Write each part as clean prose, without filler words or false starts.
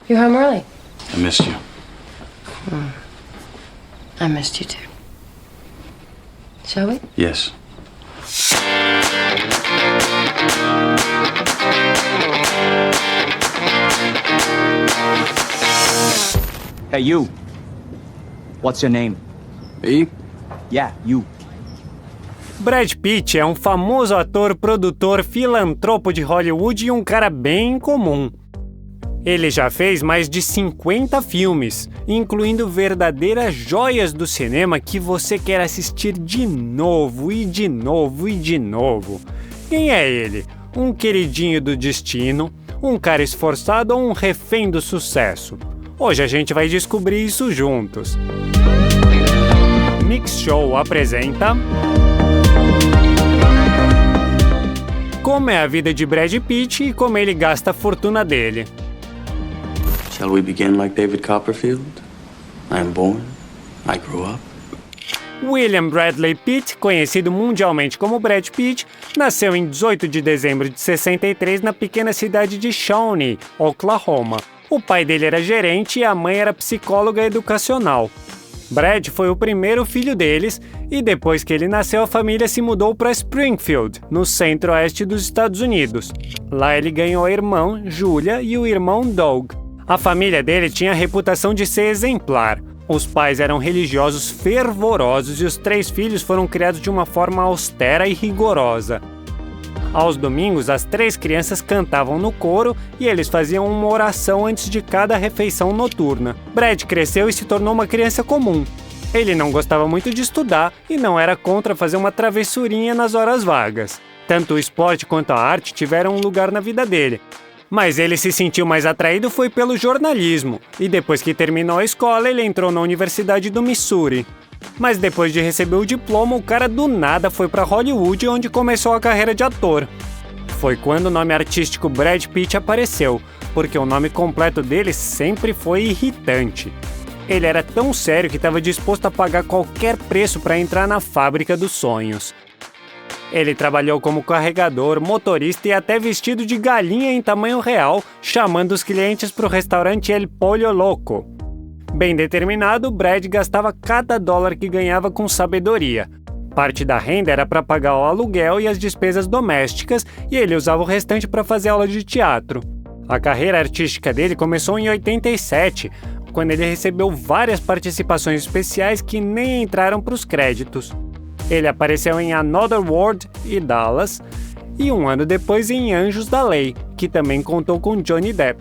You're home early. I missed you. I missed you too. Shall we? Yes. Hey, you. What's your name? Me? Yeah, you. Brad Pitt é um famoso ator, produtor, filantropo de Hollywood e um cara bem incomum. Ele já fez mais de 50 filmes, incluindo verdadeiras joias do cinema que você quer assistir de novo e de novo e de novo. Quem é ele? Um queridinho do destino, um cara esforçado ou um refém do sucesso? Hoje a gente vai descobrir isso juntos. Mix Show apresenta... Como é a vida de Brad Pitt e como ele gasta a fortuna dele. Shall we begin like David Copperfield? I am born, I grew up. William Bradley Pitt, conhecido mundialmente como Brad Pitt, nasceu em 18 de dezembro de 63 na pequena cidade de Shawnee, Oklahoma. O pai dele era gerente e a mãe era psicóloga educacional. Brad foi o primeiro filho deles e depois que ele nasceu a família se mudou para Springfield, no centro-oeste dos Estados Unidos. Lá ele ganhou a irmã, Julia, e o irmão Doug. A família dele tinha a reputação de ser exemplar. Os pais eram religiosos fervorosos e os 3 filhos foram criados de uma forma austera e rigorosa. Aos domingos, as 3 crianças cantavam no coro e eles faziam uma oração antes de cada refeição noturna. Brad cresceu e se tornou uma criança comum. Ele não gostava muito de estudar e não era contra fazer uma travessurinha nas horas vagas. Tanto o esporte quanto a arte tiveram um lugar na vida dele. Mas ele se sentiu mais atraído foi pelo jornalismo, e depois que terminou a escola, ele entrou na Universidade do Missouri. Mas depois de receber o diploma, o cara do nada foi para Hollywood, onde começou a carreira de ator. Foi quando o nome artístico Brad Pitt apareceu, porque o nome completo dele sempre foi irritante. Ele era tão sério que estava disposto a pagar qualquer preço para entrar na fábrica dos sonhos. Ele trabalhou como carregador, motorista e até vestido de galinha em tamanho real, chamando os clientes para o restaurante El Pollo Loco. Bem determinado, Brad gastava cada dólar que ganhava com sabedoria. Parte da renda era para pagar o aluguel e as despesas domésticas, e ele usava o restante para fazer aula de teatro. A carreira artística dele começou em 87, quando ele recebeu várias participações especiais que nem entraram para os créditos. Ele apareceu em Another World e Dallas, e um ano depois em Anjos da Lei, que também contou com Johnny Depp.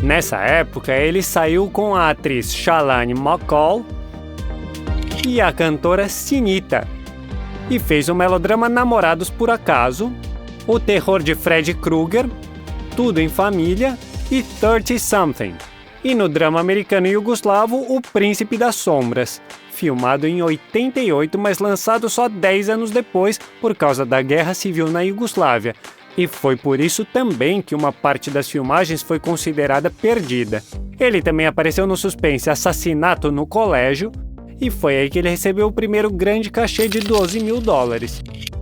Nessa época, ele saiu com a atriz Shalane McCall e a cantora Sinita, e fez o melodrama Namorados por Acaso, o terror de Freddy Krueger, Tudo em Família e 30 Something, e no drama americano e iugoslavo O Príncipe das Sombras, filmado em 88, mas lançado só 10 anos depois por causa da Guerra Civil na Iugoslávia, e foi por isso também que uma parte das filmagens foi considerada perdida. Ele também apareceu no suspense Assassinato no Colégio, e foi aí que ele recebeu o primeiro grande cachê de $12 mil.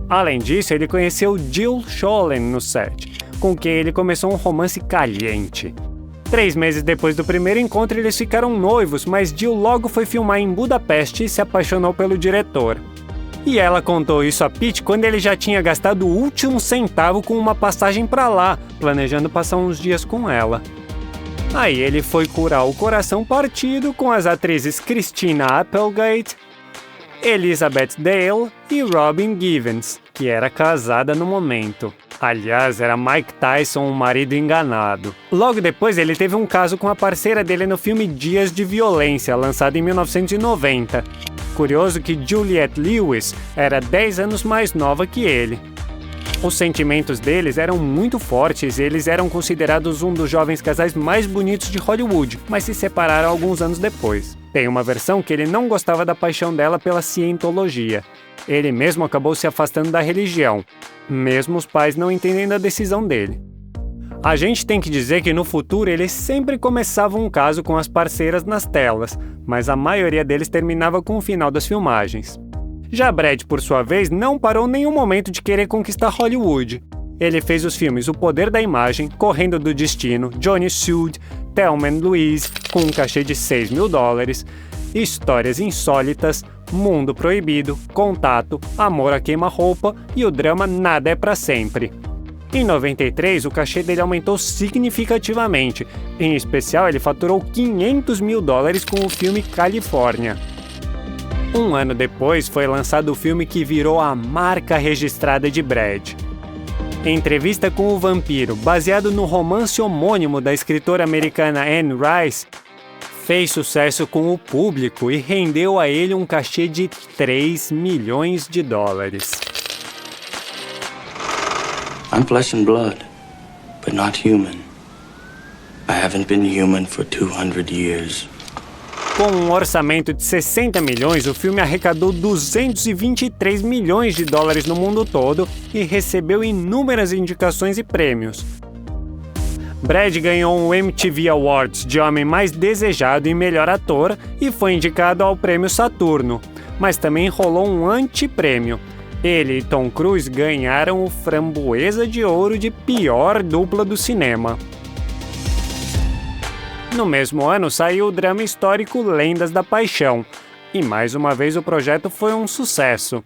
Além disso, ele conheceu Jill Schoelen no set, com quem ele começou um romance caliente. 3 meses depois do primeiro encontro, eles ficaram noivos, mas Jill logo foi filmar em Budapeste e se apaixonou pelo diretor. E ela contou isso a Pitt quando ele já tinha gastado o último centavo com uma passagem para lá, planejando passar uns dias com ela. Aí ele foi curar o coração partido com as atrizes Christina Applegate, Elizabeth Dale e Robin Givens, que era casada no momento. Aliás, era Mike Tyson, um marido enganado. Logo depois, ele teve um caso com a parceira dele no filme Dias de Violência, lançado em 1990. Curioso que Juliette Lewis era 10 anos mais nova que ele. Os sentimentos deles eram muito fortes e eles eram considerados um dos jovens casais mais bonitos de Hollywood, mas se separaram alguns anos depois. Tem uma versão que ele não gostava da paixão dela pela cientologia. Ele mesmo acabou se afastando da religião, mesmo os pais não entendendo a decisão dele. A gente tem que dizer que no futuro eles sempre começavam um caso com as parceiras nas telas, mas a maioria deles terminava com o final das filmagens. Já Brad, por sua vez, não parou nenhum momento de querer conquistar Hollywood. Ele fez os filmes O Poder da Imagem, Correndo do Destino, Johnny Suede, Thelma and Louise, com um cachê de $6 mil, Histórias Insólitas, Mundo Proibido, Contato, Amor a Queima-Roupa e o drama Nada é Pra Sempre. Em 93, o cachê dele aumentou significativamente. Em especial, ele faturou $500 mil com o filme Califórnia. Um ano depois, foi lançado o filme que virou a marca registrada de Brad. Em Entrevista com o Vampiro, baseado no romance homônimo da escritora americana Anne Rice, fez sucesso com o público e rendeu a ele um cachê de $3 milhões. I'm flesh and blood, but not human. I haven't been human for 200 years. Com um orçamento de 60 milhões, o filme arrecadou $223 milhões no mundo todo e recebeu inúmeras indicações e prêmios. Brad ganhou um MTV Awards de Homem Mais Desejado e Melhor Ator e foi indicado ao Prêmio Saturno, mas também rolou um antiprêmio. Ele e Tom Cruise ganharam o Framboesa de Ouro de pior dupla do cinema. No mesmo ano saiu o drama histórico Lendas da Paixão, e mais uma vez o projeto foi um sucesso.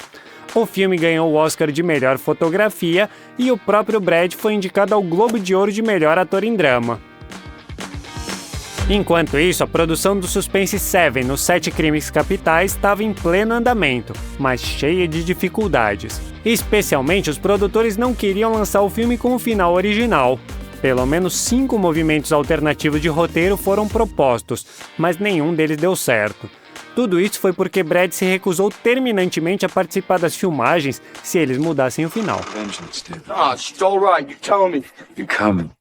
O filme ganhou o Oscar de Melhor Fotografia e o próprio Brad foi indicado ao Globo de Ouro de Melhor Ator em Drama. Enquanto isso, a produção do suspense Seven, Os Sete Crimes Capitais, estava em pleno andamento, mas cheia de dificuldades. Especialmente, os produtores não queriam lançar o filme com o final original. Pelo menos 5 movimentos alternativos de roteiro foram propostos, mas nenhum deles deu certo. Tudo isso foi porque Brad se recusou terminantemente a participar das filmagens se eles mudassem o final. Oh, she's all right. You tell me. You coming.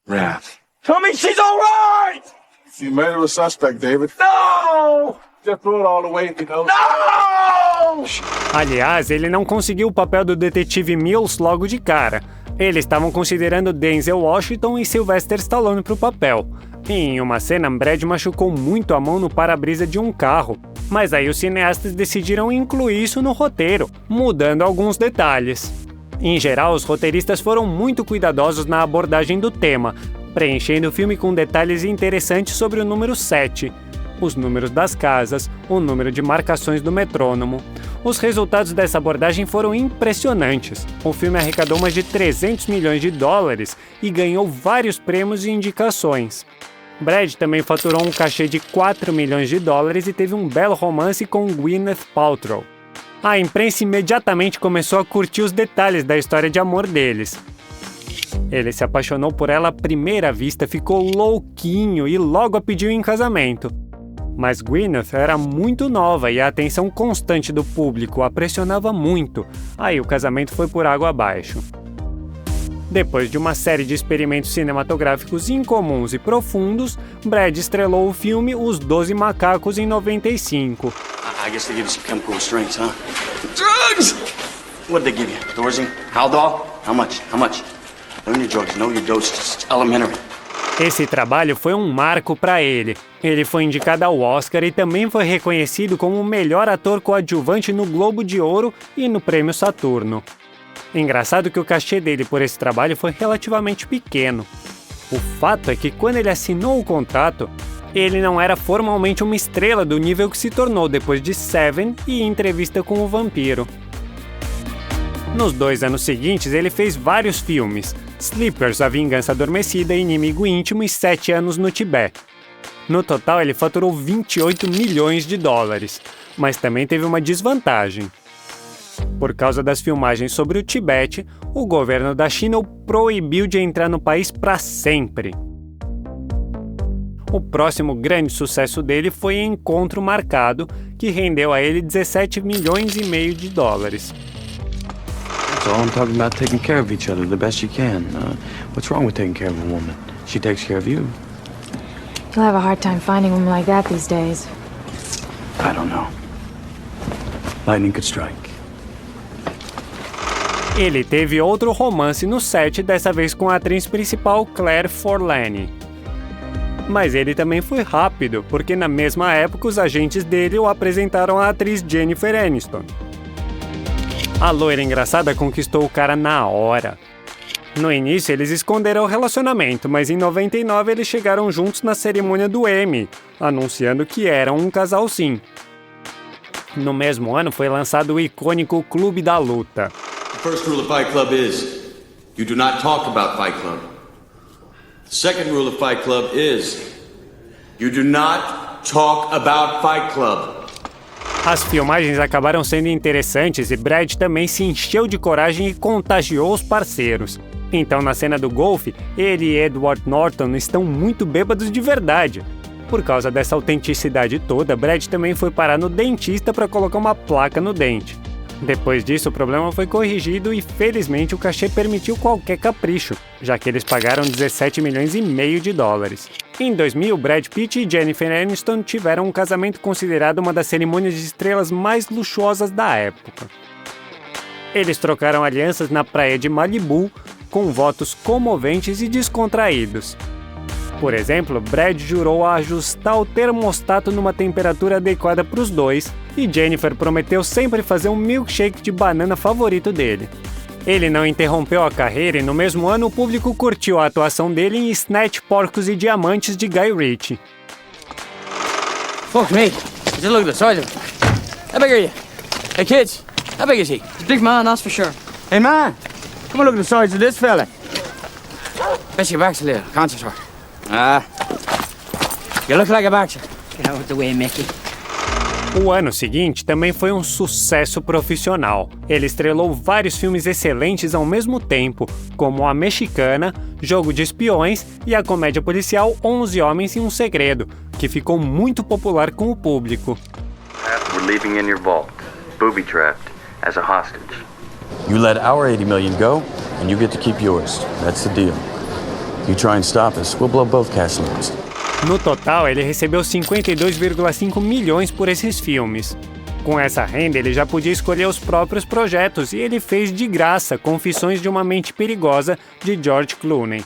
Wrath. Tell me she's all right! You made her a suspect, David. No! Just throw it all away, you know. No! Aliás, ele não conseguiu o papel do detetive Mills logo de cara. Eles estavam considerando Denzel Washington e Sylvester Stallone para o papel. Em uma cena, Brad machucou muito a mão no para-brisa de um carro, mas aí os cineastas decidiram incluir isso no roteiro, mudando alguns detalhes. Em geral, os roteiristas foram muito cuidadosos na abordagem do tema, preenchendo o filme com detalhes interessantes sobre o número 7, os números das casas, o número de marcações do metrônomo. Os resultados dessa abordagem foram impressionantes. O filme arrecadou mais de $300 milhões e ganhou vários prêmios e indicações. Brad também faturou um cachê de $4 milhões e teve um belo romance com Gwyneth Paltrow. A imprensa imediatamente começou a curtir os detalhes da história de amor deles. Ele se apaixonou por ela à primeira vista, ficou louquinho e logo a pediu em casamento. Mas Gwyneth era muito nova e a atenção constante do público a pressionava muito. Aí o casamento foi por água abaixo. Depois de uma série de experimentos cinematográficos incomuns e profundos, Brad estrelou o filme Os 12 Macacos em 95. I guess they give you some chemical restraints, huh? Drugs! What'd they give you? Thorazine? Haldol? How much? How much? Know your drugs, know your doses. It's elementary. Esse trabalho foi um marco para ele. Ele foi indicado ao Oscar e também foi reconhecido como o melhor ator coadjuvante no Globo de Ouro e no Prêmio Saturno. Engraçado que o cachê dele por esse trabalho foi relativamente pequeno. O fato é que quando ele assinou o contrato, ele não era formalmente uma estrela do nível que se tornou depois de Seven e Entrevista com o Vampiro. Nos 2 anos seguintes, ele fez vários filmes: Sleepers, A Vingança Adormecida, Inimigo Íntimo e 7 Anos no Tibete. No total, ele faturou $28 milhões, mas também teve uma desvantagem. Por causa das filmagens sobre o Tibete, o governo da China o proibiu de entrar no país para sempre. O próximo grande sucesso dele foi Encontro Marcado, que rendeu a ele $17,5 milhões. So I'm talking about taking care of each other the best you can. What's wrong with taking care of a woman? She takes care of you. You'll have a hard time finding women like that these days. I don't know. Lightning could strike. Ele teve outro romance no set, dessa vez com a atriz principal Claire Forlani. Mas ele também foi rápido, porque na mesma época os agentes dele o apresentaram à atriz Jennifer Aniston. A loira engraçada conquistou o cara na hora. No início, eles esconderam o relacionamento, mas em 99 eles chegaram juntos na cerimônia do Emmy, anunciando que eram um casal sim. No mesmo ano foi lançado o icônico Clube da Luta. The first rule of Fight Club is, you do not talk about Fight Club. The second rule of Fight Club is, you do not talk about Fight Club. As filmagens acabaram sendo interessantes e Brad também se encheu de coragem e contagiou os parceiros. Então, na cena do golfe, ele e Edward Norton estão muito bêbados de verdade. Por causa dessa autenticidade toda, Brad também foi parar no dentista para colocar uma placa no dente. Depois disso, o problema foi corrigido e, felizmente, o cachê permitiu qualquer capricho, já que eles pagaram 17 milhões e meio de dólares. Em 2000, Brad Pitt e Jennifer Aniston tiveram um casamento considerado uma das cerimônias de estrelas mais luxuosas da época. Eles trocaram alianças na praia de Malibu, com votos comoventes e descontraídos. Por exemplo, Brad jurou ajustar o termostato numa temperatura adequada para os dois, e Jennifer prometeu sempre fazer um milkshake de banana favorito dele. Ele não interrompeu a carreira e no mesmo ano o público curtiu a atuação dele em Snatch, Porcos e Diamantes de Guy Ritchie. Fuck me. Just look at the size of it. How big are you? Hey kids, how big is he? He's a big man, that's for sure. Hey man, come on look at the size of this fella. Bet your back's a little conscious for. You look like a boxer. Get out of the way, Mickey. O ano seguinte também foi um sucesso profissional. Ele estrelou vários filmes excelentes ao mesmo tempo, como A Mexicana, Jogo de Espiões e a comédia policial 11 Homens e um Segredo, que ficou muito popular com o público. We're leaving in your vault, booby-trapped, as a hostage. You let our 80 million go, and you get to keep yours. That's the deal. You try and stop us, we'll blow both cash loans. No total, ele recebeu 52,5 milhões por esses filmes. Com essa renda, ele já podia escolher os próprios projetos e ele fez de graça Confissões de uma Mente Perigosa, de George Clooney.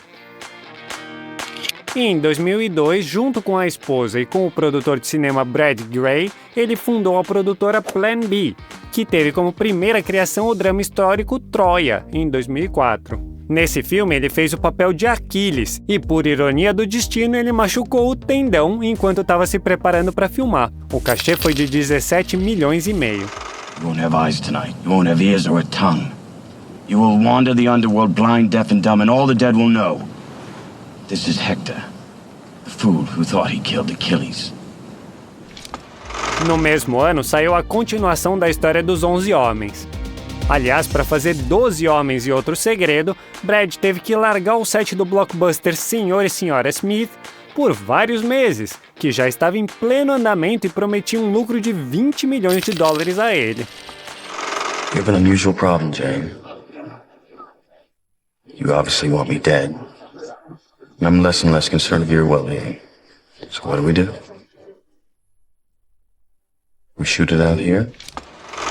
E em 2002, junto com a esposa e com o produtor de cinema Brad Grey, ele fundou a produtora Plan B, que teve como primeira criação o drama histórico Troia, em 2004. Nesse filme, ele fez o papel de Aquiles e, por ironia do destino, ele machucou o tendão enquanto estava se preparando para filmar. O cachê foi de 17 milhões e meio. You won't have eyes tonight. You won't have ears or a tongue. You will wander the underworld blind, deaf and dumb, and all the dead will know. This is Hector, the fool who thought he killed Achilles. No mesmo ano, saiu a continuação da história dos 11 Homens. Aliás, para fazer 12 Homens e Outro Segredo, Brad teve que largar o set do blockbuster Senhor e Senhora Smith por vários meses, que já estava em pleno andamento e prometia um lucro de 20 milhões de dólares a ele. You have an unusual problem, Jane. You obviously want me dead. I'm less and less concerned of your well-being. So what do? We shoot it out here?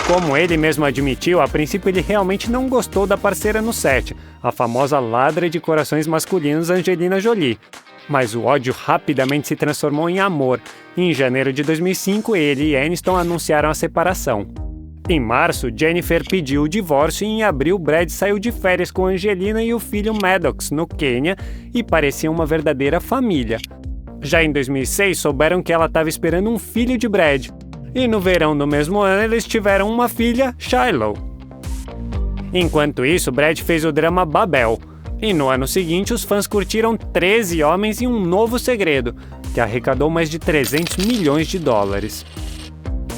Como ele mesmo admitiu, a princípio ele realmente não gostou da parceira no set, a famosa ladra de corações masculinos Angelina Jolie. Mas o ódio rapidamente se transformou em amor. Em janeiro de 2005, ele e Aniston anunciaram a separação. Em março, Jennifer pediu o divórcio e em abril, Brad saiu de férias com Angelina e o filho Maddox, no Quênia, e parecia uma verdadeira família. Já em 2006, souberam que ela estava esperando um filho de Brad. E no verão do mesmo ano, eles tiveram uma filha, Shiloh. Enquanto isso, Brad fez o drama Babel. E no ano seguinte, os fãs curtiram 13 Homens e um Novo Segredo, que arrecadou mais de 300 milhões de dólares.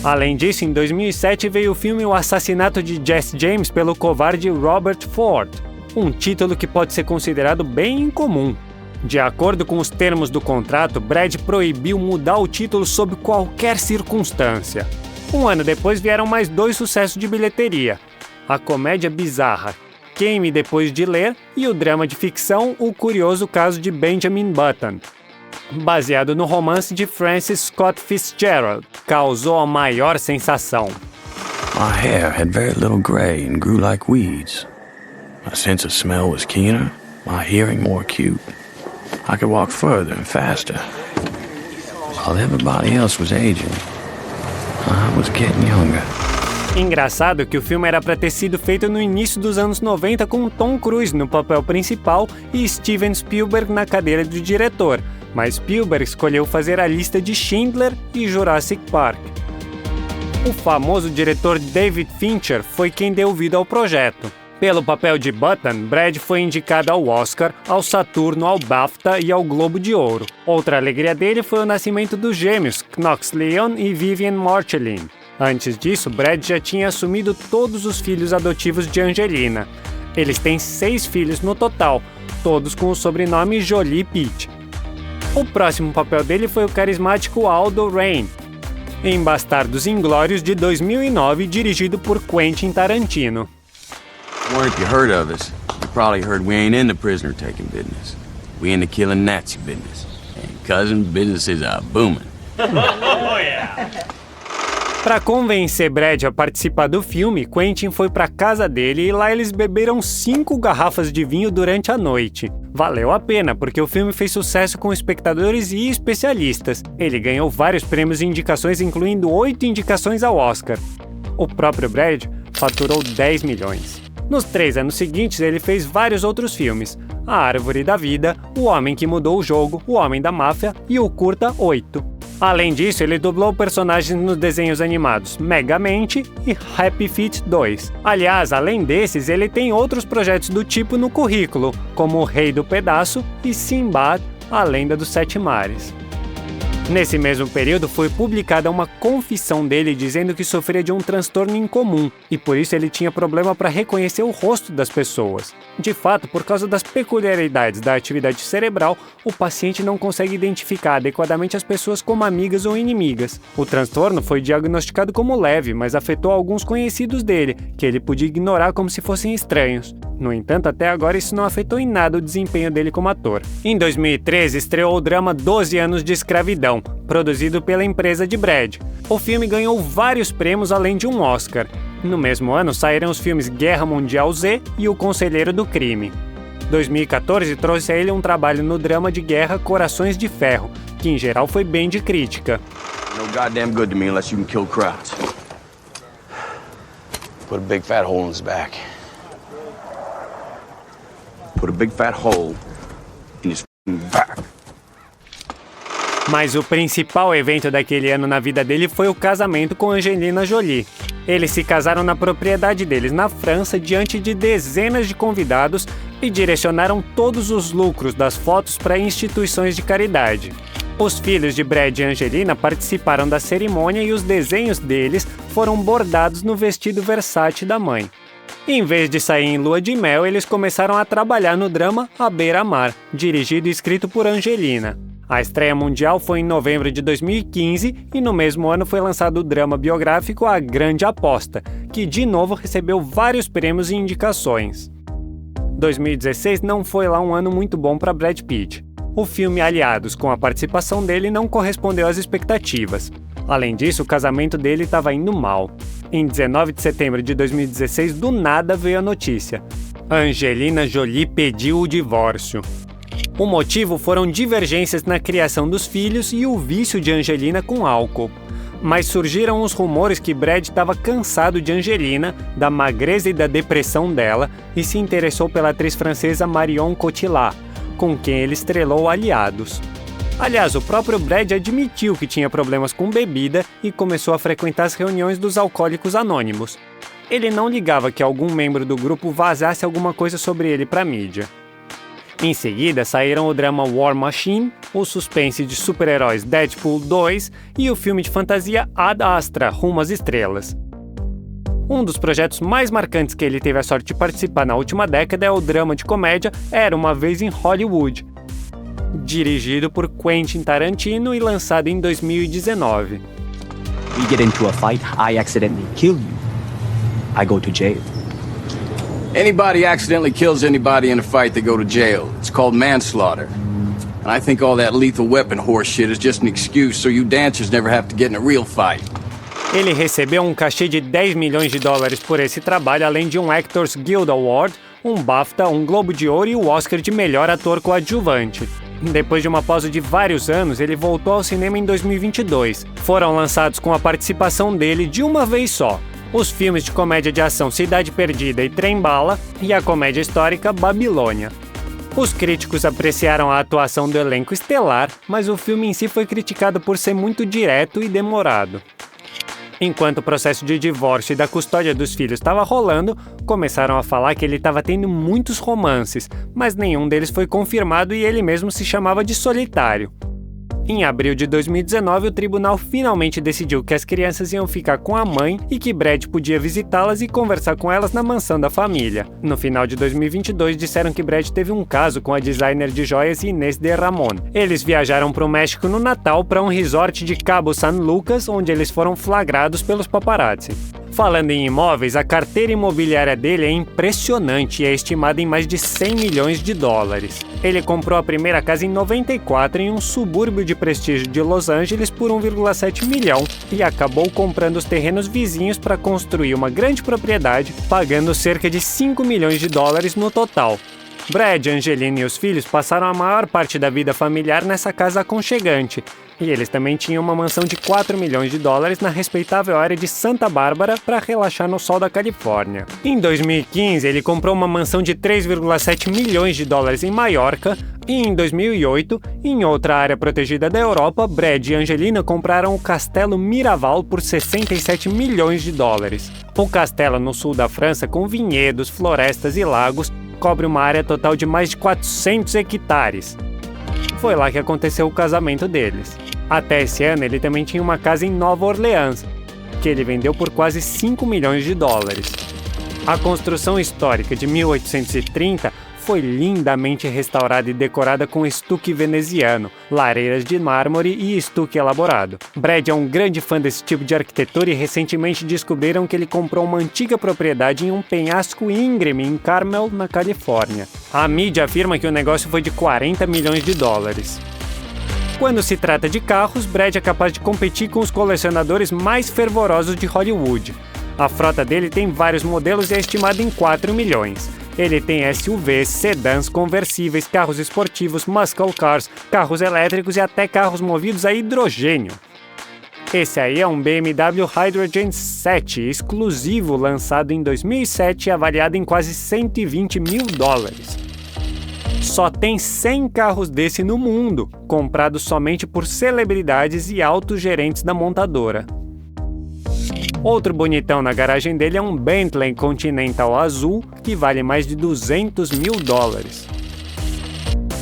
Além disso, em 2007 veio o filme O Assassinato de Jesse James pelo covarde Robert Ford, um título que pode ser considerado bem incomum. De acordo com os termos do contrato, Brad proibiu mudar o título sob qualquer circunstância. Um ano depois vieram mais 2 sucessos de bilheteria: a comédia bizarra Queime Depois de Ler e o drama de ficção O Curioso Caso de Benjamin Button. Baseado no romance de Francis Scott Fitzgerald, causou a maior sensação. My hair had very little gray and grew like weeds. My sense of smell was keener, my hearing more acute. I could walk further and faster. While everybody else was aging, I was getting younger. Engraçado que o filme era para ter sido feito no início dos anos 90 com Tom Cruise no papel principal e Steven Spielberg na cadeira de diretor, mas Spielberg escolheu fazer a lista de Schindler e Jurassic Park. O famoso diretor David Fincher foi quem deu vida ao projeto. Pelo papel de Button, Brad foi indicado ao Oscar, ao Saturno, ao BAFTA e ao Globo de Ouro. Outra alegria dele foi o nascimento dos gêmeos Knox Leon e Vivian Morchelin. Antes disso, Brad já tinha assumido todos os filhos adotivos de Angelina. Eles têm 6 filhos no total, todos com o sobrenome Jolie Pitt. O próximo papel dele foi o carismático Aldo Raine, em Bastardos Inglórios de 2009, dirigido por Quentin Tarantino. Wonder if you heard of us. You probably heard we ain't in the prisoner taking business. We in the killing Nazi business. And cousin, business is a booming. Para convencer Brad a participar do filme, Quentin foi para casa dele e lá eles beberam 5 garrafas de vinho durante a noite. Valeu a pena, porque o filme fez sucesso com espectadores e especialistas. Ele ganhou vários prêmios e indicações, incluindo 8 indicações ao Oscar. O próprio Brad faturou 10 milhões. Nos 3 anos seguintes, ele fez vários outros filmes: A Árvore da Vida, O Homem que Mudou o Jogo, O Homem da Máfia e o curta 8. Além disso, ele dublou personagens nos desenhos animados Megamente e Happy Feet 2. Aliás, além desses, ele tem outros projetos do tipo no currículo, como O Rei do Pedaço e Sinbad, A Lenda dos 7 Mares. Nesse mesmo período, foi publicada uma confissão dele dizendo que sofria de um transtorno incomum e por isso ele tinha problema para reconhecer o rosto das pessoas. De fato, por causa das peculiaridades da atividade cerebral, o paciente não consegue identificar adequadamente as pessoas como amigas ou inimigas. O transtorno foi diagnosticado como leve, mas afetou alguns conhecidos dele, que ele podia ignorar como se fossem estranhos. No entanto, até agora isso não afetou em nada o desempenho dele como ator. Em 2013, estreou o drama 12 Anos de Escravidão, produzido pela empresa de Brad. O filme ganhou vários prêmios além de um Oscar. No mesmo ano, saíram os filmes Guerra Mundial Z e O Conselheiro do Crime. 2014 trouxe a ele um trabalho no drama de guerra Corações de Ferro, que em geral foi bem de crítica. No goddamn good to me unless you can kill crowds. Put a big fat hole in his back. Put a big fat hole in his back. Mas o principal evento daquele ano na vida dele foi o casamento com Angelina Jolie. Eles se casaram na propriedade deles na França diante de dezenas de convidados e direcionaram todos os lucros das fotos para instituições de caridade. Os filhos de Brad e Angelina participaram da cerimônia e os desenhos deles foram bordados no vestido Versace da mãe. Em vez de sair em lua de mel, eles começaram a trabalhar no drama À Beira-Mar, dirigido e escrito por Angelina. A estreia mundial foi em novembro de 2015 e no mesmo ano foi lançado o drama biográfico A Grande Aposta, que de novo recebeu vários prêmios e indicações. 2016 não foi lá um ano muito bom para Brad Pitt. O filme Aliados, com a participação dele, não correspondeu às expectativas. Além disso, o casamento dele estava indo mal. Em 19 de setembro de 2016, do nada veio a notícia: Angelina Jolie pediu o divórcio. O motivo foram divergências na criação dos filhos e o vício de Angelina com álcool. Mas surgiram os rumores que Brad estava cansado de Angelina, da magreza e da depressão dela, e se interessou pela atriz francesa Marion Cotillard, com quem ele estrelou Aliados. Aliás, o próprio Brad admitiu que tinha problemas com bebida e começou a frequentar as reuniões dos Alcoólicos Anônimos. Ele não ligava que algum membro do grupo vazasse alguma coisa sobre ele para a mídia. Em seguida, saíram o drama War Machine, o suspense de super-heróis Deadpool 2 e o filme de fantasia Ad Astra, Rumo às Estrelas. Um dos projetos mais marcantes que ele teve a sorte de participar na última década é o drama de comédia Era Uma Vez em Hollywood, dirigido por Quentin Tarantino e lançado em 2019. We get into a fight, I accidentally kill you. I go to jail. Anybody accidentally kills anybody in a fight, they go to jail. It's called manslaughter. And I think all that lethal weapon horse shit is just an excuse so you dancers never have to get in a real fight. Ele recebeu um cachê de 10 milhões de dólares por esse trabalho, além de um Actors Guild Award, um BAFTA, um Globo de Ouro e o Oscar de melhor ator coadjuvante. Depois de uma pausa de vários anos, ele voltou ao cinema em 2022. Foram lançados com a participação dele de uma vez só os filmes de comédia de ação Cidade Perdida e Trem Bala e a comédia histórica Babilônia. Os críticos apreciaram a atuação do elenco estelar, mas o filme em si foi criticado por ser muito direto e demorado. Enquanto o processo de divórcio e da custódia dos filhos estava rolando, começaram a falar que ele estava tendo muitos romances, mas nenhum deles foi confirmado e ele mesmo se chamava de solitário. Em abril de 2019, o tribunal finalmente decidiu que as crianças iam ficar com a mãe e que Brad podia visitá-las e conversar com elas na mansão da família. No final de 2022, disseram que Brad teve um caso com a designer de joias Inés de Ramón. Eles viajaram para o México no Natal para um resort de Cabo San Lucas, onde eles foram flagrados pelos paparazzi. Falando em imóveis, a carteira imobiliária dele é impressionante e é estimada em mais de 100 milhões de dólares. Ele comprou a primeira casa em 94 em um subúrbio de prestígio de Los Angeles por 1,7 milhão e acabou comprando os terrenos vizinhos para construir uma grande propriedade, pagando cerca de 5 milhões de dólares no total. Brad, Angelina e os filhos passaram a maior parte da vida familiar nessa casa aconchegante, e eles também tinham uma mansão de 4 milhões de dólares na respeitável área de Santa Bárbara para relaxar no sol da Califórnia. Em 2015, ele comprou uma mansão de 3,7 milhões de dólares em Maiorca, e em 2008, em outra área protegida da Europa, Brad e Angelina compraram o Castelo Miraval por 67 milhões de dólares. O castelo no sul da França, com vinhedos, florestas e lagos, cobre uma área total de mais de 400 hectares. Foi lá que aconteceu o casamento deles. Até esse ano, ele também tinha uma casa em Nova Orleans, que ele vendeu por quase 5 milhões de dólares. A construção histórica de 1830 foi lindamente restaurada e decorada com estuque veneziano, lareiras de mármore e estuque elaborado. Brad é um grande fã desse tipo de arquitetura e recentemente descobriram que ele comprou uma antiga propriedade em um penhasco íngreme em Carmel, na Califórnia. A mídia afirma que o negócio foi de 40 milhões de dólares. Quando se trata de carros, Brad é capaz de competir com os colecionadores mais fervorosos de Hollywood. A frota dele tem vários modelos e é estimada em 4 milhões. Ele tem SUVs, sedãs, conversíveis, carros esportivos, muscle cars, carros elétricos e até carros movidos a hidrogênio. Esse aí é um BMW Hydrogen 7, exclusivo, lançado em 2007 e avaliado em quase 120 mil dólares. Só tem 100 carros desse no mundo, comprados somente por celebridades e altos gerentes da montadora. Outro bonitão na garagem dele é um Bentley Continental azul, que vale mais de 200 mil dólares.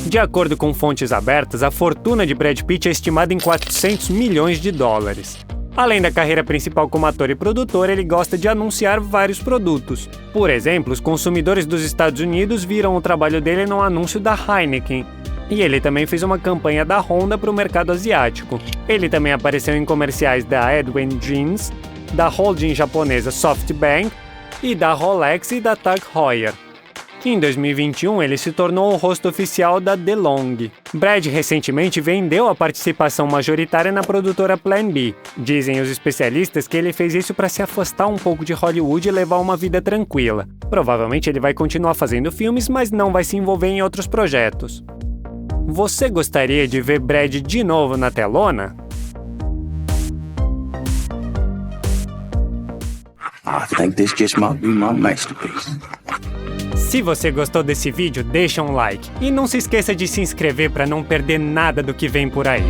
De acordo com fontes abertas, a fortuna de Brad Pitt é estimada em 400 milhões de dólares. Além da carreira principal como ator e produtor, ele gosta de anunciar vários produtos. Por exemplo, os consumidores dos Estados Unidos viram o trabalho dele num anúncio da Heineken. E ele também fez uma campanha da Honda para o mercado asiático. Ele também apareceu em comerciais da Edwin Jeans, da holding japonesa SoftBank e da Rolex e da Tag Heuer. Em 2021, ele se tornou o rosto oficial da DeLonghi. Brad recentemente vendeu a participação majoritária na produtora Plan B. Dizem os especialistas que ele fez isso para se afastar um pouco de Hollywood e levar uma vida tranquila. Provavelmente ele vai continuar fazendo filmes, mas não vai se envolver em outros projetos. Você gostaria de ver Brad de novo na telona? I think this just might be my masterpiece. Se você gostou desse vídeo, deixa um like. E não se esqueça de se inscrever para não perder nada do que vem por aí.